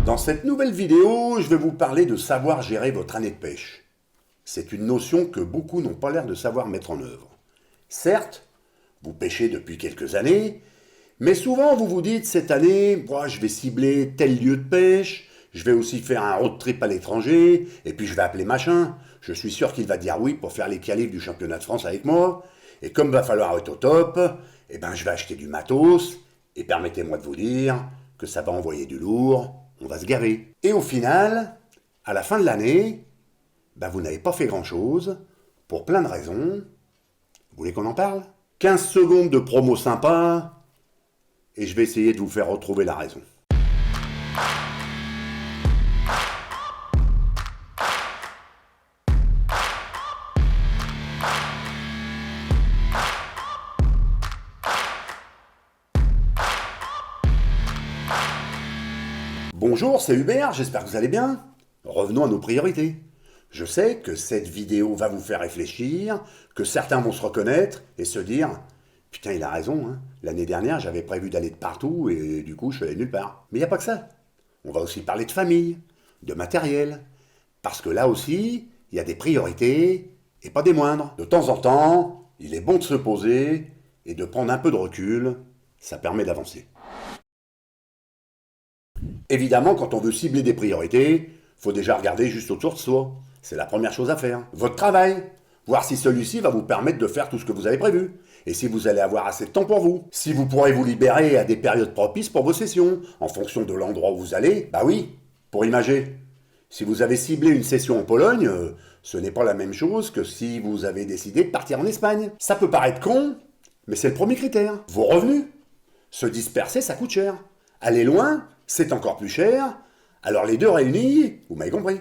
Dans cette nouvelle vidéo, je vais vous parler de savoir gérer votre année de pêche. C'est une notion que beaucoup n'ont pas l'air de savoir mettre en œuvre. Certes, vous pêchez depuis quelques années, mais souvent vous vous dites cette année, je vais cibler tel lieu de pêche, je vais aussi faire un road trip à l'étranger, et puis je vais appeler machin. Je suis sûr qu'il va dire oui pour faire les qualifs du championnat de France avec moi, et comme il va falloir être au top, je vais acheter du matos, et permettez-moi de vous dire que ça va envoyer du lourd, on va se gaver. Et au final, à la fin de l'année, vous n'avez pas fait grand-chose, pour plein de raisons. Vous voulez qu'on en parle? 15 secondes de promo sympa, et je vais essayer de vous faire retrouver la raison. Bonjour, c'est Hubert, j'espère que vous allez bien. Revenons à nos priorités. Je sais que cette vidéo va vous faire réfléchir, que certains vont se reconnaître et se dire « Putain, il a raison, hein. L'année dernière, j'avais prévu d'aller de partout et du coup, je suis allé nulle part. » Mais il n'y a pas que ça. On va aussi parler de famille, de matériel, parce que là aussi, il y a des priorités et pas des moindres. De temps en temps, il est bon de se poser et de prendre un peu de recul, ça permet d'avancer. Évidemment, quand on veut cibler des priorités, il faut déjà regarder juste autour de soi. C'est la première chose à faire. Votre travail, voir si celui-ci va vous permettre de faire tout ce que vous avez prévu. Et si vous allez avoir assez de temps pour vous. Si vous pourrez vous libérer à des périodes propices pour vos sessions, en fonction de l'endroit où vous allez, oui, pour imager. Si vous avez ciblé une session en Pologne, ce n'est pas la même chose que si vous avez décidé de partir en Espagne. Ça peut paraître con, mais c'est le premier critère. Vos revenus. Se disperser, ça coûte cher. Aller loin, c'est encore plus cher. Alors les deux réunis, vous m'avez compris.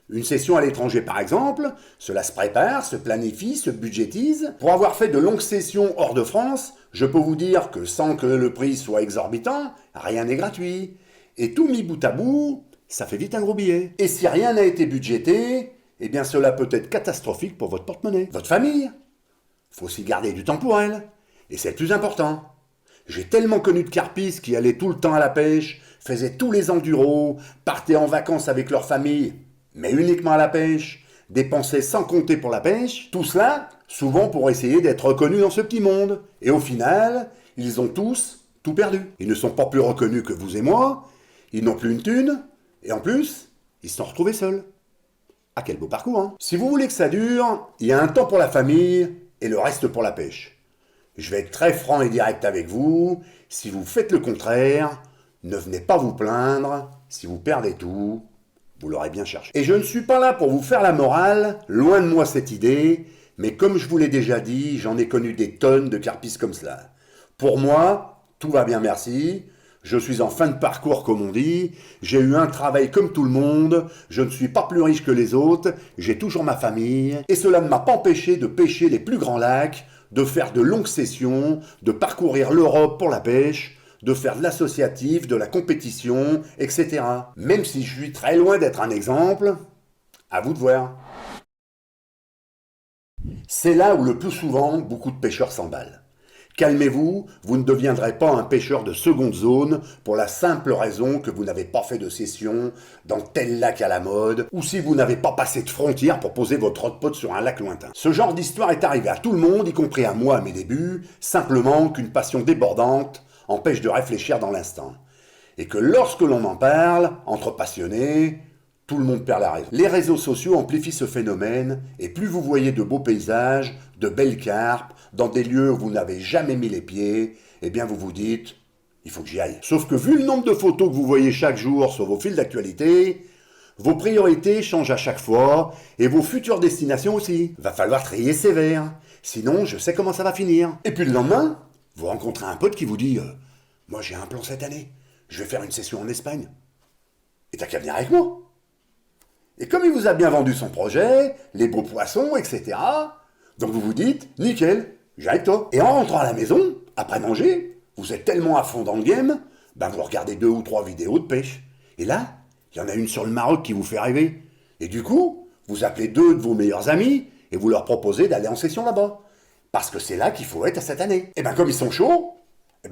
Une session à l'étranger par exemple, cela se prépare, se planifie, se budgétise. Pour avoir fait de longues sessions hors de France, je peux vous dire que sans que le prix soit exorbitant, rien n'est gratuit. Et tout mis bout à bout, ça fait vite un gros billet. Et si rien n'a été budgété, cela peut être catastrophique pour votre porte-monnaie. Votre famille, faut aussi garder du temps pour elle. Et c'est le plus important. J'ai tellement connu de carpistes qui allaient tout le temps à la pêche, faisaient tous les enduros, partaient en vacances avec leur famille, mais uniquement à la pêche, dépensaient sans compter pour la pêche, tout cela, souvent pour essayer d'être reconnus dans ce petit monde. Et au final, ils ont tous tout perdu. Ils ne sont pas plus reconnus que vous et moi, ils n'ont plus une thune, et en plus, ils se sont retrouvés seuls. Ah, quel beau parcours, hein! Si vous voulez que ça dure, il y a un temps pour la famille et le reste pour la pêche. Je vais être très franc et direct avec vous, si vous faites le contraire, ne venez pas vous plaindre, si vous perdez tout, vous l'aurez bien cherché. Et je ne suis pas là pour vous faire la morale, loin de moi cette idée, mais comme je vous l'ai déjà dit, j'en ai connu des tonnes de carpistes comme cela. Pour moi, tout va bien merci, je suis en fin de parcours comme on dit, j'ai eu un travail comme tout le monde, je ne suis pas plus riche que les autres, j'ai toujours ma famille, et cela ne m'a pas empêché de pêcher les plus grands lacs, de faire de longues sessions, de parcourir l'Europe pour la pêche, de faire de l'associatif, de la compétition, etc. Même si je suis très loin d'être un exemple, à vous de voir. C'est là où le plus souvent, beaucoup de pêcheurs s'emballent. Calmez-vous, vous ne deviendrez pas un pêcheur de seconde zone pour la simple raison que vous n'avez pas fait de session dans tel lac à la mode ou si vous n'avez pas passé de frontière pour poser votre hot pot sur un lac lointain. Ce genre d'histoire est arrivé à tout le monde, y compris à moi à mes débuts, simplement qu'une passion débordante empêche de réfléchir dans l'instant. Et que lorsque l'on en parle, entre passionnés, tout le monde perd la raison. Les réseaux sociaux amplifient ce phénomène et plus vous voyez de beaux paysages, de belles carpes, dans des lieux où vous n'avez jamais mis les pieds, vous vous dites, il faut que j'y aille. Sauf que vu le nombre de photos que vous voyez chaque jour sur vos fils d'actualité, vos priorités changent à chaque fois et vos futures destinations aussi. Va falloir trier sévère, sinon je sais comment ça va finir. Et puis le lendemain, vous rencontrez un pote qui vous dit « Moi j'ai un plan cette année, je vais faire une session en Espagne. Et t'as qu'à venir avec moi !» Et comme il vous a bien vendu son projet, les beaux poissons, etc., donc vous vous dites, nickel, j'ai avec toi. Et en rentrant à la maison, après manger, vous êtes tellement à fond dans le game, vous regardez 2 ou 3 vidéos de pêche. Et là, il y en a une sur le Maroc qui vous fait rêver. Et du coup, vous appelez 2 de vos meilleurs amis et vous leur proposez d'aller en session là-bas. Parce que c'est là qu'il faut être cette année. Et comme ils sont chauds,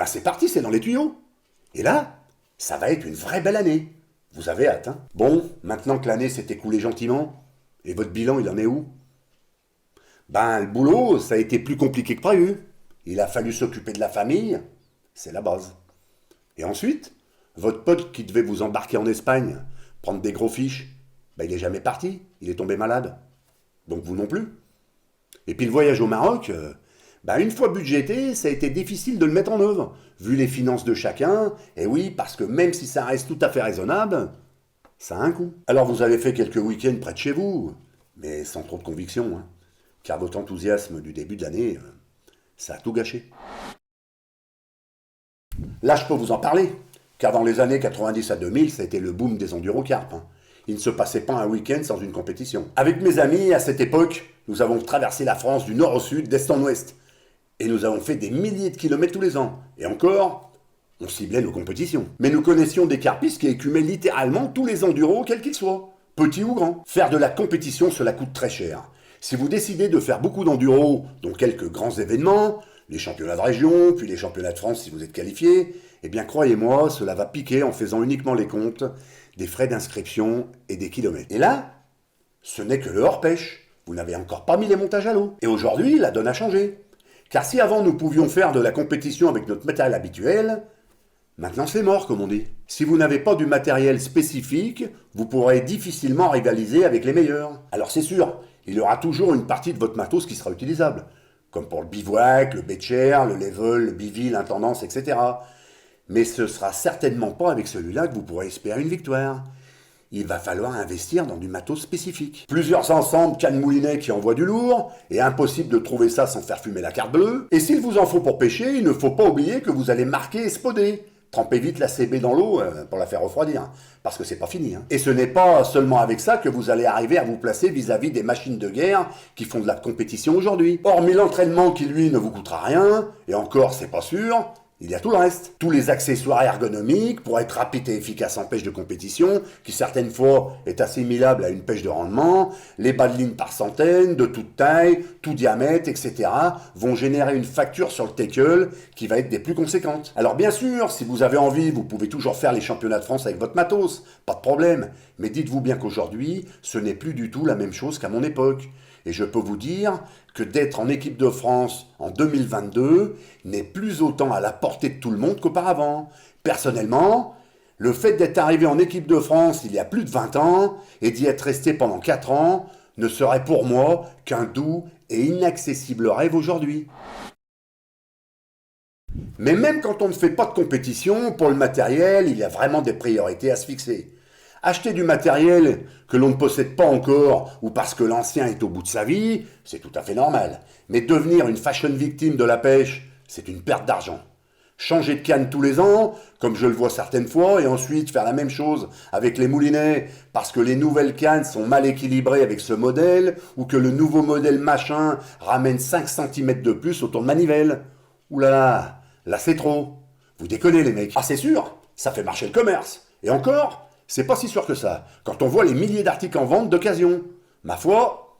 c'est parti, c'est dans les tuyaux. Et là, ça va être une vraie belle année. Vous avez hâte, hein? Bon, maintenant que l'année s'est écoulée gentiment, et votre bilan, il en est où? Ben, le boulot, ça a été plus compliqué que prévu. Il a fallu s'occuper de la famille, c'est la base. Et ensuite, votre pote qui devait vous embarquer en Espagne, prendre des gros fiches, ben il est jamais parti, il est tombé malade. Donc vous non plus. Et puis le voyage au Maroc, ben une fois budgété, ça a été difficile de le mettre en œuvre, vu les finances de chacun, et oui, parce que même si ça reste tout à fait raisonnable, ça a un coût. Alors vous avez fait quelques week-ends près de chez vous, mais sans trop de conviction, hein, car votre enthousiasme du début de l'année, ça a tout gâché. Là, je peux vous en parler, car dans les années 90 à 2000, ça a été le boom des endurocarpes. Hein. Il ne se passait pas un week-end sans une compétition. Avec mes amis, à cette époque, nous avons traversé la France du nord au sud, d'est en ouest. Et nous avons fait des milliers de kilomètres tous les ans. Et encore, on ciblait nos compétitions. Mais nous connaissions des carpistes qui écumaient littéralement tous les enduros, quels qu'ils soient, petits ou grands. Faire de la compétition, cela coûte très cher. Si vous décidez de faire beaucoup d'enduros, dont quelques grands événements, les championnats de région, puis les championnats de France si vous êtes qualifié, eh bien croyez-moi, cela va piquer en faisant uniquement les comptes des frais d'inscription et des kilomètres. Et là, ce n'est que le hors-pêche. Vous n'avez encore pas mis les montages à l'eau. Et aujourd'hui, la donne a changé. Car si avant nous pouvions faire de la compétition avec notre matériel habituel, maintenant c'est mort comme on dit. Si vous n'avez pas du matériel spécifique, vous pourrez difficilement rivaliser avec les meilleurs. Alors c'est sûr, il y aura toujours une partie de votre matos qui sera utilisable. Comme pour le bivouac, le beach-air, le level, le bivy, l'intendance, etc. Mais ce sera certainement pas avec celui-là que vous pourrez espérer une victoire. Il va falloir investir dans du matos spécifique. Plusieurs ensembles canne moulinet qui envoient du lourd, et impossible de trouver ça sans faire fumer la carte bleue. Et s'il vous en faut pour pêcher, il ne faut pas oublier que vous allez marquer et spoder. Trempez vite la CB dans l'eau pour la faire refroidir, parce que c'est pas fini. Hein. Et ce n'est pas seulement avec ça que vous allez arriver à vous placer vis-à-vis des machines de guerre qui font de la compétition aujourd'hui. Hormis l'entraînement qui lui ne vous coûtera rien, et encore c'est pas sûr, il y a tout le reste. Tous les accessoires ergonomiques pour être rapide et efficace en pêche de compétition, qui certaines fois est assimilable à une pêche de rendement, les bas de ligne par centaines, de toute taille, tout diamètre, etc. vont générer une facture sur le tackle qui va être des plus conséquentes. Alors bien sûr, si vous avez envie, vous pouvez toujours faire les championnats de France avec votre matos, pas de problème. Mais dites-vous bien qu'aujourd'hui, ce n'est plus du tout la même chose qu'à mon époque. Et je peux vous dire que d'être en équipe de France en 2022 n'est plus autant à la portée de tout le monde qu'auparavant. Personnellement, le fait d'être arrivé en équipe de France il y a plus de 20 ans et d'y être resté pendant 4 ans ne serait pour moi qu'un doux et inaccessible rêve aujourd'hui. Mais même quand on ne fait pas de compétition, pour le matériel, il y a vraiment des priorités à se fixer. Acheter du matériel que l'on ne possède pas encore ou parce que l'ancien est au bout de sa vie, c'est tout à fait normal. Mais devenir une fashion victime de la pêche, c'est une perte d'argent. Changer de canne tous les ans, comme je le vois certaines fois, et ensuite faire la même chose avec les moulinets parce que les nouvelles cannes sont mal équilibrées avec ce modèle ou que le nouveau modèle machin ramène 5 cm de plus autour de manivelle. Ouh là, là c'est trop. Vous déconnez les mecs. Ah c'est sûr, ça fait marcher le commerce. Et encore, c'est pas si sûr que ça, quand on voit les milliers d'articles en vente d'occasion. Ma foi,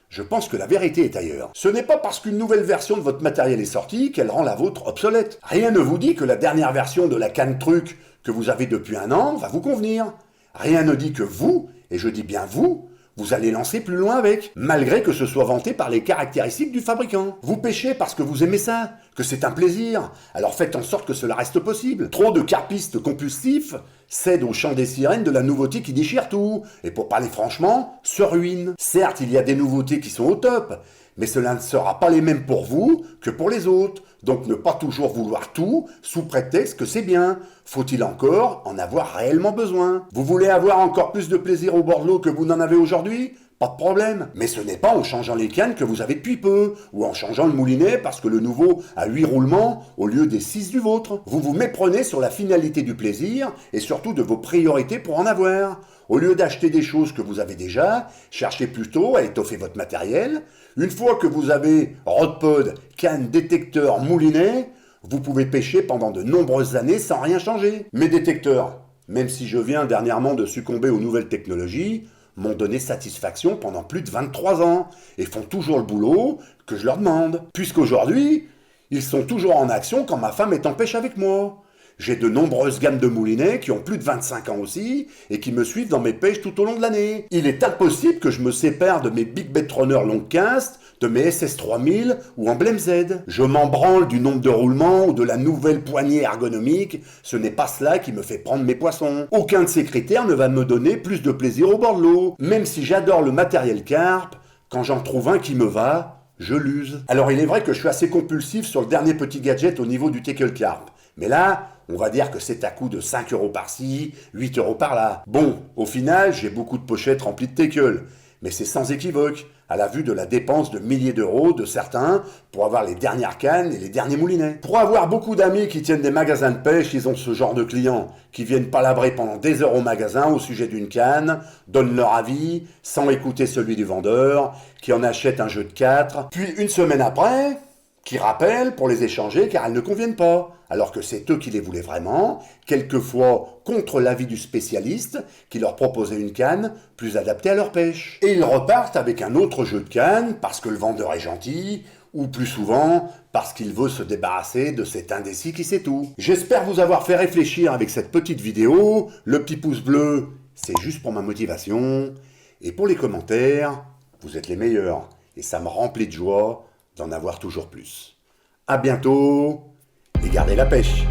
je pense que la vérité est ailleurs. Ce n'est pas parce qu'une nouvelle version de votre matériel est sortie qu'elle rend la vôtre obsolète. Rien ne vous dit que la dernière version de la canne truc que vous avez depuis un an va vous convenir. Rien ne dit que vous, et je dis bien vous allez lancer plus loin avec, malgré que ce soit vanté par les caractéristiques du fabricant. Vous pêchez parce que vous aimez ça, que c'est un plaisir, alors faites en sorte que cela reste possible. Trop de carpistes compulsifs cèdent au chant des sirènes de la nouveauté qui déchire tout, et pour parler franchement, se ruinent. Certes, il y a des nouveautés qui sont au top, mais cela ne sera pas les mêmes pour vous que pour les autres. Donc ne pas toujours vouloir tout sous prétexte que c'est bien. Faut-il encore en avoir réellement besoin? Vous voulez avoir encore plus de plaisir au bord de l'eau que vous n'en avez aujourd'hui? Pas de problème. Mais ce n'est pas en changeant les cannes que vous avez depuis peu, ou en changeant le moulinet parce que le nouveau a 8 roulements au lieu des 6 du vôtre. Vous vous méprenez sur la finalité du plaisir et surtout de vos priorités pour en avoir. Au lieu d'acheter des choses que vous avez déjà, cherchez plutôt à étoffer votre matériel. Une fois que vous avez rodpod, canne, détecteur, moulinet, vous pouvez pêcher pendant de nombreuses années sans rien changer. Mes détecteurs, même si je viens dernièrement de succomber aux nouvelles technologies, m'ont donné satisfaction pendant plus de 23 ans et font toujours le boulot que je leur demande. Puisqu'aujourd'hui, ils sont toujours en action quand ma femme est en pêche avec moi. J'ai de nombreuses gammes de moulinets qui ont plus de 25 ans aussi et qui me suivent dans mes pêches tout au long de l'année. Il est impossible que je me sépare de mes Big Bait Runner long cast, de mes SS3000 ou Emblem Z. Je m'en branle du nombre de roulements ou de la nouvelle poignée ergonomique, ce n'est pas cela qui me fait prendre mes poissons. Aucun de ces critères ne va me donner plus de plaisir au bord de l'eau. Même si j'adore le matériel carpe, quand j'en trouve un qui me va, je l'use. Alors il est vrai que je suis assez compulsif sur le dernier petit gadget au niveau du tackle carp. Mais là, on va dire que c'est à coût de 5 € par-ci, 8 € par-là. Bon, au final, j'ai beaucoup de pochettes remplies de tackle. Mais c'est sans équivoque, à la vue de la dépense de milliers d'euros de certains pour avoir les dernières cannes et les derniers moulinets. Pour avoir beaucoup d'amis qui tiennent des magasins de pêche, ils ont ce genre de clients qui viennent palabrer pendant des heures au magasin au sujet d'une canne, donnent leur avis sans écouter celui du vendeur, qui en achète un jeu de 4, puis une semaine après, qui rappellent pour les échanger car elles ne conviennent pas, alors que c'est eux qui les voulaient vraiment, quelquefois contre l'avis du spécialiste qui leur proposait une canne plus adaptée à leur pêche. Et ils repartent avec un autre jeu de canne parce que le vendeur est gentil, ou plus souvent parce qu'il veut se débarrasser de cet indécis qui sait tout. J'espère vous avoir fait réfléchir avec cette petite vidéo. Le petit pouce bleu, c'est juste pour ma motivation. Et pour les commentaires, vous êtes les meilleurs. Et ça me remplit de joie d'en avoir toujours plus. À bientôt et gardez la pêche!